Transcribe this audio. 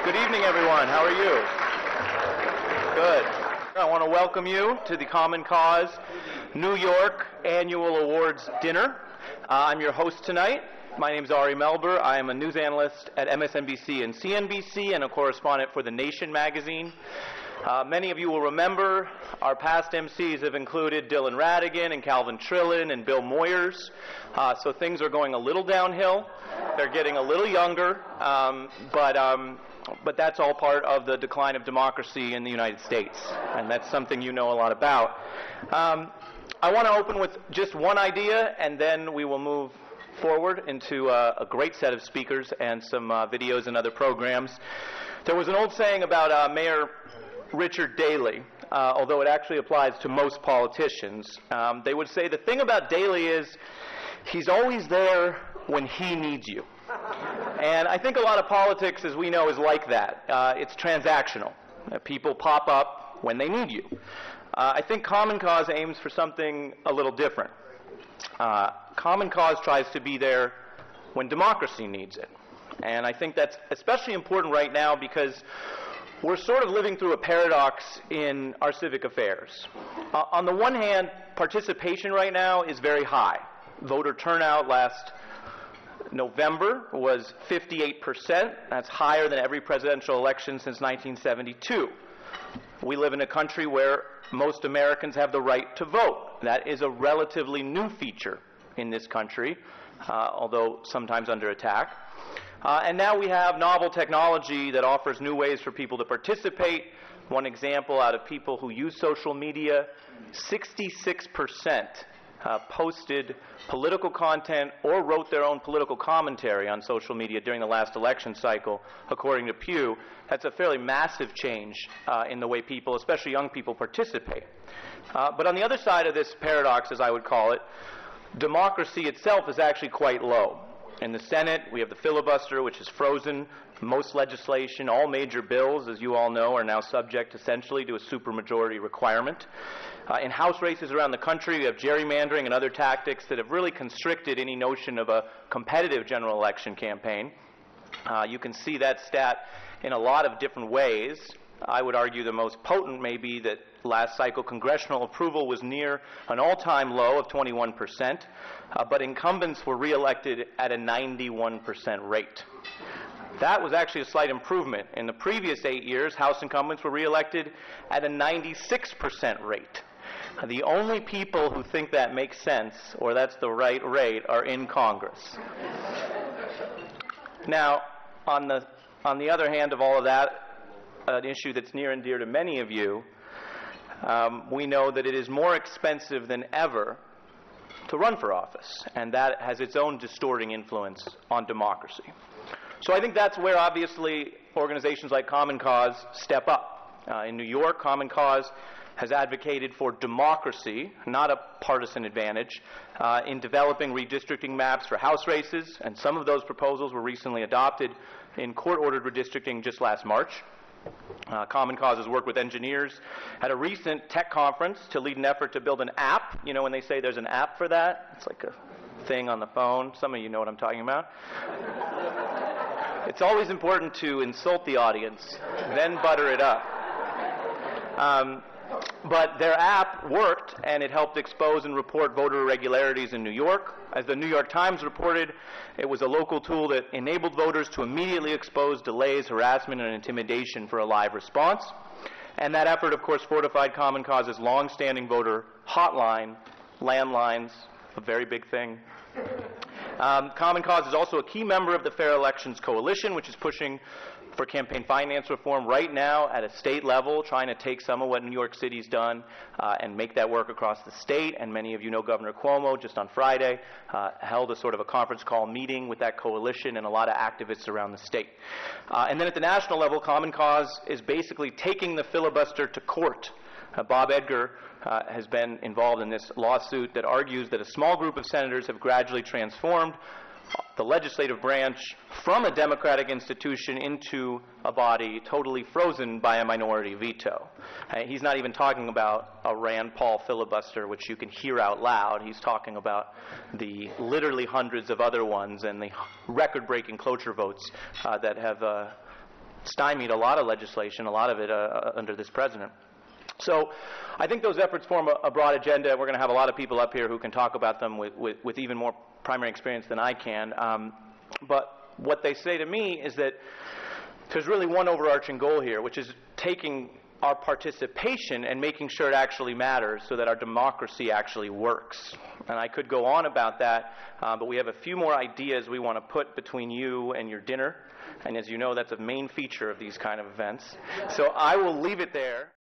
Good evening, everyone. How are you? Good. I want to welcome you to the Common Cause New York Annual Awards Dinner. I'm your host tonight. My name is Ari Melber. I am a news analyst at MSNBC and CNBC and a correspondent for The Nation magazine. Many of you will remember our past MCs have included Dylan Radigan and Calvin Trillin and Bill Moyers. So things are going a little downhill. They're getting a little younger, but that's all part of the decline of democracy in the United States, and that's something you know a lot about. I want to open with just one idea, and then we will move forward into a great set of speakers and some videos and other programs. There was an old saying about Mayor Richard Daley, although it actually applies to most politicians. They would say the thing about Daley is he's always there when he needs you. And I think a lot of politics, as we know, is like that. It's transactional. People pop up when they need you. I think Common Cause aims for something a little different. Common Cause tries to be there when democracy needs it. And I think that's especially important right now because we're sort of living through a paradox in our civic affairs. On the one hand, participation right now is very high. Voter turnout last November was 58%. That's higher than every presidential election since 1972. We live in a country where most Americans have the right to vote. That is a relatively new feature in this country, although sometimes under attack. And now we have novel technology that offers new ways for people to participate. One example out of people who use social media, 66% posted political content or wrote their own political commentary on social media during the last election cycle, according to Pew. That's a fairly massive change in the way people, especially young people, participate. But on the other side of this paradox, as I would call it, democracy itself is actually quite low. In the Senate, we have the filibuster, which is frozen. Most legislation, all major bills, as you all know, are now subject essentially to a supermajority requirement. In House races around the country, we have gerrymandering and other tactics that have really constricted any notion of a competitive general election campaign. You can see that stat in a lot of different ways. I would argue the most potent may be that last cycle congressional approval was near an all-time low of 21%, but incumbents were reelected at a 91% rate. That was actually a slight improvement. In the previous 8 years, House incumbents were reelected at a 96% rate. The only people who think that makes sense, or that's the right rate, are in Congress. Now, on the other hand of all of that, an issue that's near and dear to many of you, we know that it is more expensive than ever to run for office, and that has its own distorting influence on democracy. So I think that's where, obviously, organizations like Common Cause step up. In New York, Common Cause has advocated for democracy, not a partisan advantage, in developing redistricting maps for House races, and some of those proposals were recently adopted in court-ordered redistricting just last March. Common Cause has worked with engineers at a recent tech conference to lead an effort to build an app. You know when they say there's an app for that? It's like a thing on the phone. Some of you know what I'm talking about. It's always important to insult the audience, then butter it up. But their app worked, and it helped expose and report voter irregularities in New York. As the New York Times reported, it was a local tool that enabled voters to immediately expose delays, harassment, and intimidation for a live response. And that effort, of course, fortified Common Cause's long-standing voter hotline, landlines, a very big thing. Common Cause is also a key member of the Fair Elections Coalition, which is pushing for campaign finance reform right now at a state level, trying to take some of what New York City's done and make that work across the state. And many of you know Governor Cuomo just on Friday held a sort of a conference call meeting with that coalition and a lot of activists around the state. And then at the national level, Common Cause is basically taking the filibuster to court. Bob Edgar has been involved in this lawsuit that argues that a small group of senators have gradually transformed the legislative branch from a democratic institution into a body totally frozen by a minority veto. He's not even talking about a Rand Paul filibuster, which you can hear out loud. He's talking about the literally hundreds of other ones and the record-breaking cloture votes that have stymied a lot of legislation, a lot of it under this president. So I think those efforts form a broad agenda. We're going to have a lot of people up here who can talk about them with even more primary experience than I can. But what they say to me is that there's really one overarching goal here, which is taking our participation and making sure it actually matters so that our democracy actually works. And I could go on about that, but we have a few more ideas we want to put between you and your dinner. And as you know, that's a main feature of these kind of events. So I will leave it there.